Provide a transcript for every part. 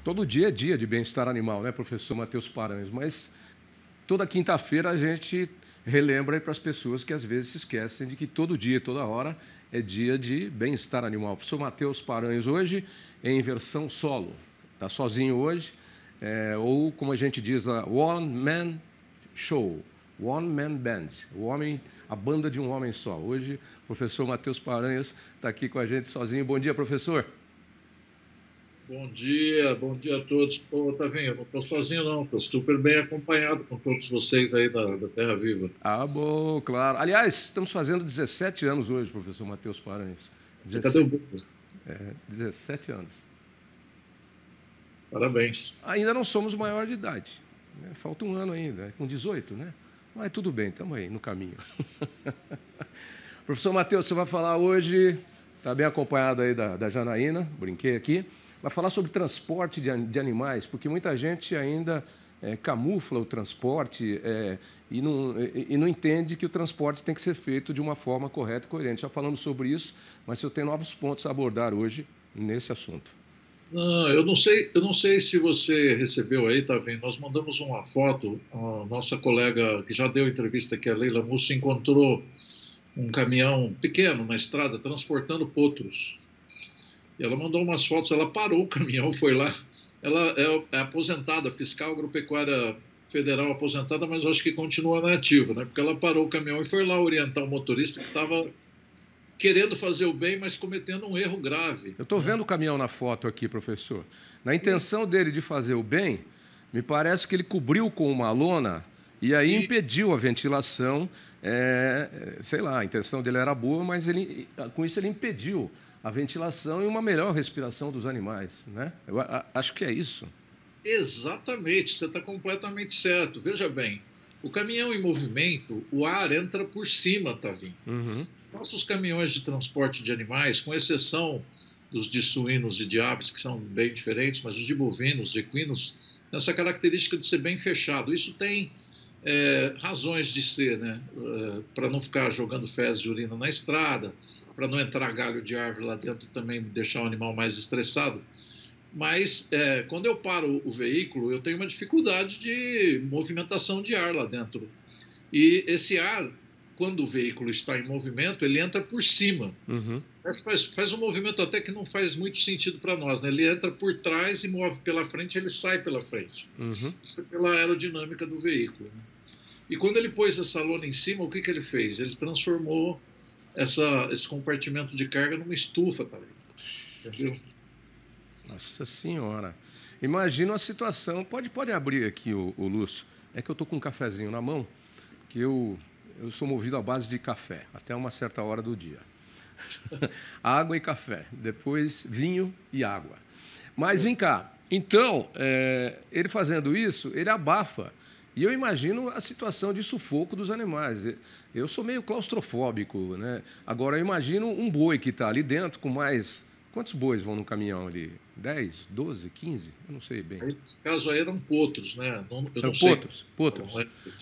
Todo dia é dia de bem-estar animal, né, professor Matheus Paranhos? Mas toda quinta-feira a gente relembra para as pessoas que às vezes se esquecem de que todo dia, toda hora, é dia de bem-estar animal. O professor Matheus Paranhos hoje em versão solo. Está sozinho hoje, ou como a gente diz, a One Man Show, One Man Band, a banda de um homem só. Hoje o professor Matheus Paranhos está aqui com a gente sozinho. Bom dia, professor. Bom dia a todos. Ô, Tavinho, eu não estou sozinho, não. Estou super bem acompanhado com todos vocês aí da Terra Viva. Ah, bom, claro. Aliás, estamos fazendo 17 anos hoje, professor Matheus Paranhos. Cadê o Buco? 17 anos. Parabéns. Ainda não somos maior de idade. Né? Falta um ano ainda, com 18, né? Mas tudo bem, estamos aí no caminho. Professor Matheus, você vai falar hoje, está bem acompanhado aí da Janaína, brinquei aqui. Vai falar sobre transporte de animais, porque muita gente ainda camufla o transporte e não entende que o transporte tem que ser feito de uma forma correta e coerente. Já falamos sobre isso, mas eu tenho novos pontos a abordar hoje nesse assunto. Não, eu não sei se você recebeu aí, tá vendo? Nós mandamos uma foto, a nossa colega que já deu entrevista aqui, a Leila Musso, encontrou um caminhão pequeno na estrada transportando potros. Ela mandou umas fotos, ela parou o caminhão, foi lá. Ela é aposentada, fiscal agropecuária federal aposentada, mas acho que continua na ativa, né? Porque ela parou o caminhão e foi lá orientar o motorista que estava querendo fazer o bem, mas cometendo um erro grave. Eu estou vendo o caminhão na foto aqui, professor. Na intenção dele de fazer o bem, me parece que ele cobriu com uma lona e aí impediu a ventilação. Sei lá, a intenção dele era boa, mas com isso ele impediu a ventilação e uma melhor respiração dos animais, né? Eu acho que é isso. Exatamente, você está completamente certo. Veja bem, o caminhão em movimento, o ar entra por cima, Tavinho. Uhum. Nossos caminhões de transporte de animais, com exceção dos de suínos e de aves, que são bem diferentes, mas os de bovinos, de equinos, têm essa característica de ser bem fechado. Isso tem razões de ser, né? Para não ficar jogando fezes e urina na estrada, para não entrar galho de árvore lá dentro também deixar o animal mais estressado. Mas quando eu paro o veículo, eu tenho uma dificuldade de movimentação de ar lá dentro. E esse ar, quando o veículo está em movimento, ele entra por cima. Uhum. Faz um movimento até que não faz muito sentido para nós, né? Ele entra por trás e move pela frente, ele sai pela frente. Uhum. Isso é pela aerodinâmica do veículo, né? E quando ele pôs essa lona em cima, o que ele fez? Ele transformou esse compartimento de carga numa estufa, tá vendo? Entendeu? Nossa Senhora. Imagina a situação. Pode abrir aqui, o Lúcio. É que eu estou com um cafezinho na mão, que eu sou movido à base de café, até uma certa hora do dia. Água e café, depois vinho e água. Mas vem cá. Então, ele fazendo isso, ele abafa. E eu imagino a situação de sufoco dos animais. Eu sou meio claustrofóbico, né? Agora, eu imagino um boi que está ali dentro com mais... Quantos bois vão no caminhão ali? 10, 12, 15? Eu não sei bem. Nesse caso aí eram potros, né? Eram potros? Potros.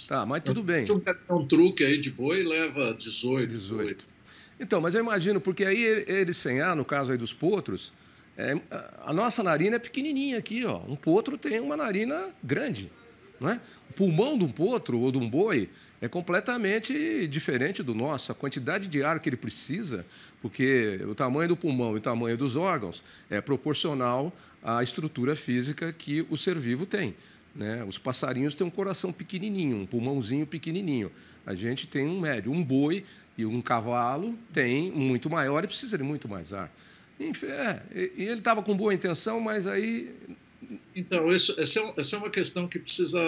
Tá, mas tudo bem. Um truque aí de boi leva 18. Então, mas eu imagino, porque aí ele sem ar, no caso aí dos potros, a nossa narina é pequenininha aqui, ó. Um potro tem uma narina grande. Não é? O pulmão de um potro ou de um boi é completamente diferente do nosso. A quantidade de ar que ele precisa, porque o tamanho do pulmão e o tamanho dos órgãos é proporcional à estrutura física que o ser vivo tem. Né? Os passarinhos têm um coração pequenininho, um pulmãozinho pequenininho. A gente tem um médio. Um boi e um cavalo tem muito maior e precisa de muito mais ar. Enfim, e ele estava com boa intenção, mas aí... Então, essa é uma questão que precisa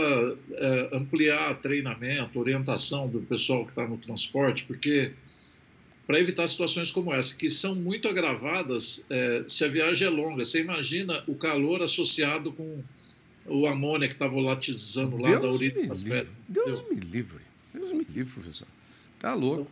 ampliar treinamento, orientação do pessoal que está no transporte, porque para evitar situações como essa, que são muito agravadas se a viagem é longa. Você imagina o calor associado com o amônia que está volatilizando lá da urina das pedras. Deus me livre, professor. Está louco.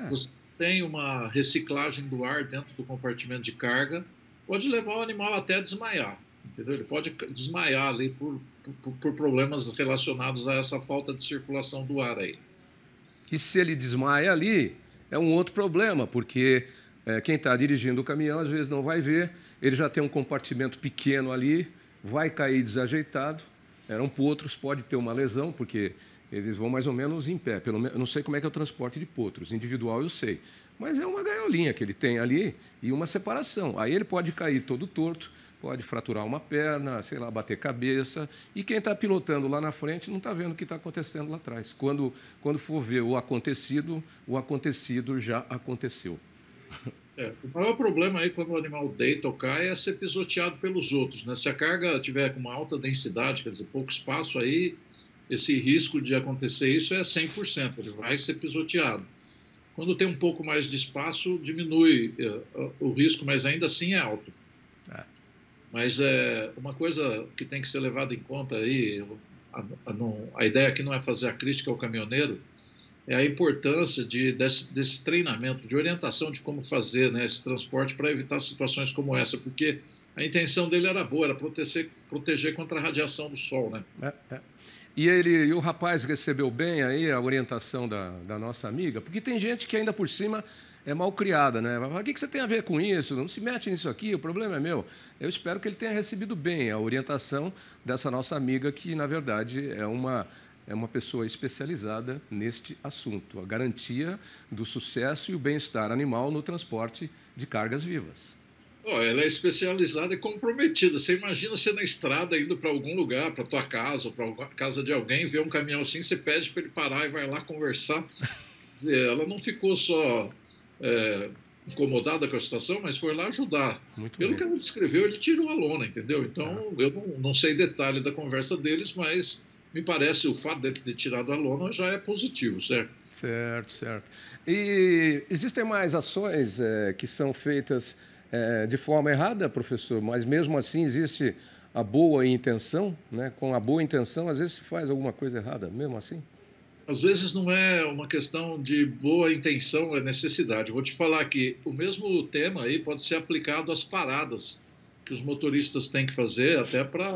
Você tem uma reciclagem do ar dentro do compartimento de carga, pode levar o animal até a desmaiar. Entendeu? Ele pode desmaiar ali por problemas relacionados a essa falta de circulação do ar aí. E se ele desmaia ali, é um outro problema, porque quem está dirigindo o caminhão às vezes não vai ver, ele já tem um compartimento pequeno ali, vai cair desajeitado, eram potros, pode ter uma lesão, porque eles vão mais ou menos em pé. Pelo menos, eu não sei como é que é o transporte de potros, individual eu sei. Mas é uma gaiolinha que ele tem ali e uma separação. Aí ele pode cair todo torto, pode fraturar uma perna, sei lá, bater cabeça. E quem está pilotando lá na frente não está vendo o que está acontecendo lá atrás. Quando for ver o acontecido já aconteceu. O maior problema aí quando o animal deita ou cai é ser pisoteado pelos outros, né? Se a carga tiver com uma alta densidade, quer dizer, pouco espaço, aí esse risco de acontecer isso é 100%, ele vai ser pisoteado. Quando tem um pouco mais de espaço, diminui o risco, mas ainda assim é alto. Mas uma coisa que tem que ser levada em conta aí, a ideia aqui não é fazer a crítica ao caminhoneiro, é a importância desse treinamento, de orientação de como fazer, né, esse transporte para evitar situações como essa, porque a intenção dele era boa, era proteger contra a radiação do sol, né? E o rapaz recebeu bem aí a orientação da nossa amiga, porque tem gente que ainda por cima é mal criada, né? Vai falar, o que você tem a ver com isso? Não se mete nisso aqui, o problema é meu. Eu espero que ele tenha recebido bem a orientação dessa nossa amiga, que na verdade é uma pessoa especializada neste assunto, a garantia do sucesso e o bem-estar animal no transporte de cargas vivas. Ela é especializada e comprometida. Você imagina você na estrada indo para algum lugar, para tua casa ou para a casa de alguém, vê um caminhão assim, você pede para ele parar e vai lá conversar. Quer dizer, ela não ficou só incomodada com a situação, mas foi lá ajudar. Pelo que ela descreveu, ele tirou a lona, entendeu? Então, eu não sei detalhe da conversa deles, mas me parece o fato de ter tirado a lona já é positivo, certo? Certo. E existem mais ações que são feitas de forma errada, professor, mas mesmo assim existe a boa intenção, né? Com a boa intenção, às vezes se faz alguma coisa errada, mesmo assim? Às vezes não é uma questão de boa intenção, é necessidade. Vou te falar que o mesmo tema aí pode ser aplicado às paradas que os motoristas têm que fazer até para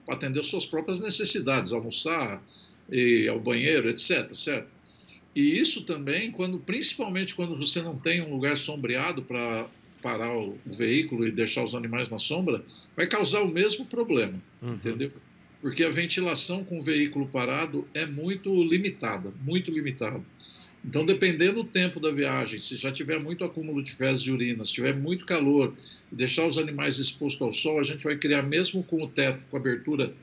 atender suas próprias necessidades, almoçar, ir ao banheiro, etc, certo? E isso também, principalmente quando você não tem um lugar sombreado para parar o veículo e deixar os animais na sombra, vai causar o mesmo problema, entendeu? Porque a ventilação com o veículo parado é muito limitada, muito limitada. Então, dependendo do tempo da viagem, se já tiver muito acúmulo de fezes e urina, se tiver muito calor, e deixar os animais expostos ao sol, a gente vai criar, mesmo com o teto, com a abertura,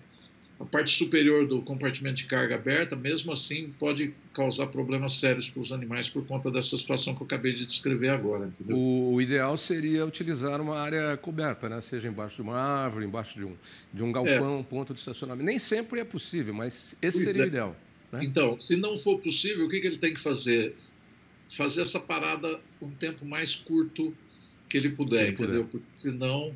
a parte superior do compartimento de carga aberta, mesmo assim pode causar problemas sérios para os animais por conta dessa situação que eu acabei de descrever agora, entendeu? O ideal seria utilizar uma área coberta, né? Seja embaixo de uma árvore, embaixo de um galpão, um ponto de estacionamento. Nem sempre é possível, mas esse seria o ideal. Né? Então, se não for possível, o que ele tem que fazer? Fazer essa parada um tempo mais curto que ele puder, entendeu? Porque senão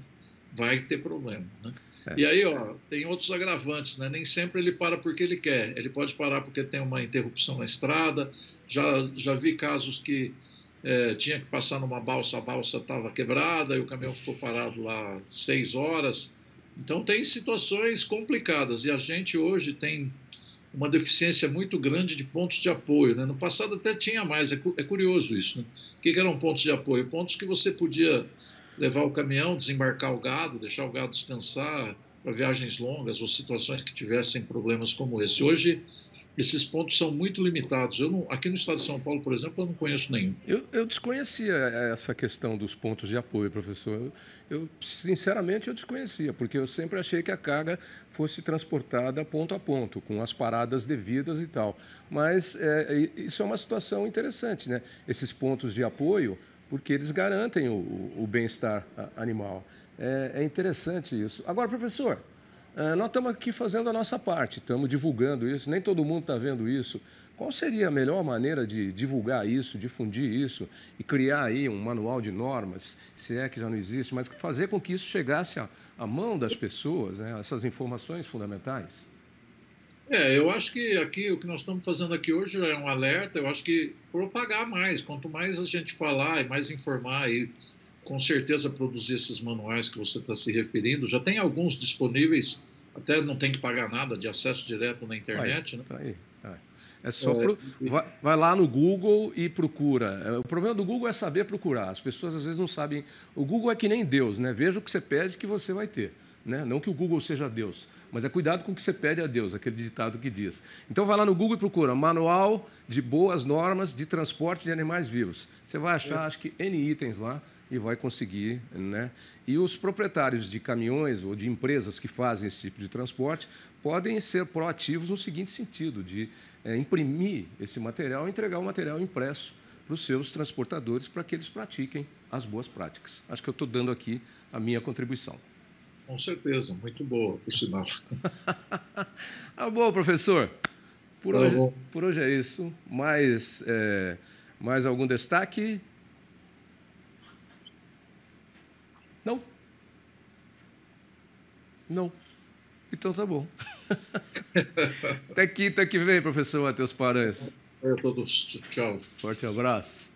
vai ter problema, né? E aí, tem outros agravantes, né? Nem sempre ele para porque ele quer. Ele pode parar porque tem uma interrupção na estrada. Já vi casos que tinha que passar numa balsa, a balsa estava quebrada e o caminhão ficou parado lá 6 horas. Então, tem situações complicadas. E a gente hoje tem uma deficiência muito grande de pontos de apoio, né? No passado até tinha mais. É curioso isso, né? O que eram pontos de apoio? Pontos que você podia levar o caminhão, desembarcar o gado, deixar o gado descansar para viagens longas ou situações que tivessem problemas como esse. Hoje, esses pontos são muito limitados. Aqui no estado de São Paulo, por exemplo, eu não conheço nenhum. Eu desconhecia essa questão dos pontos de apoio, professor. Sinceramente, eu desconhecia, porque eu sempre achei que a carga fosse transportada ponto a ponto, com as paradas devidas e tal. Mas isso é uma situação interessante, né? Esses pontos de apoio, porque eles garantem o bem-estar animal. É interessante isso. Agora, professor, nós estamos aqui fazendo a nossa parte, estamos divulgando isso, nem todo mundo está vendo isso. Qual seria a melhor maneira de divulgar isso, difundir isso e criar aí um manual de normas, se é que já não existe, mas fazer com que isso chegasse à mão das pessoas, né, essas informações fundamentais? Eu acho que aqui o que nós estamos fazendo aqui hoje é um alerta. Eu acho que propagar mais, quanto mais a gente falar e mais informar e com certeza produzir esses manuais que você está se referindo. Já tem alguns disponíveis, até não tem que pagar nada, de acesso direto na internet. Né? É só vai lá no Google e procura. O problema do Google é saber procurar. As pessoas às vezes não sabem. O Google é que nem Deus, né? Veja o que você pede que você vai ter. né? Não que o Google seja Deus, mas é cuidado com o que você pede a Deus, aquele ditado que diz. Então, vai lá no Google e procura Manual de Boas Normas de Transporte de Animais Vivos. Você vai achar, acho que, N itens lá e vai conseguir, né? E os proprietários de caminhões ou de empresas que fazem esse tipo de transporte podem ser proativos no seguinte sentido, de imprimir esse material e entregar o material impresso para os seus transportadores para que eles pratiquem as boas práticas. Acho que eu estou dando aqui a minha contribuição. Com certeza, muito boa, por sinal. Ah, bom, professor. Por hoje é isso. Mais algum destaque? Não? Não. Então tá bom. Até quinta que vem, professor Matheus Paranhos. A todos, tchau. Forte abraço.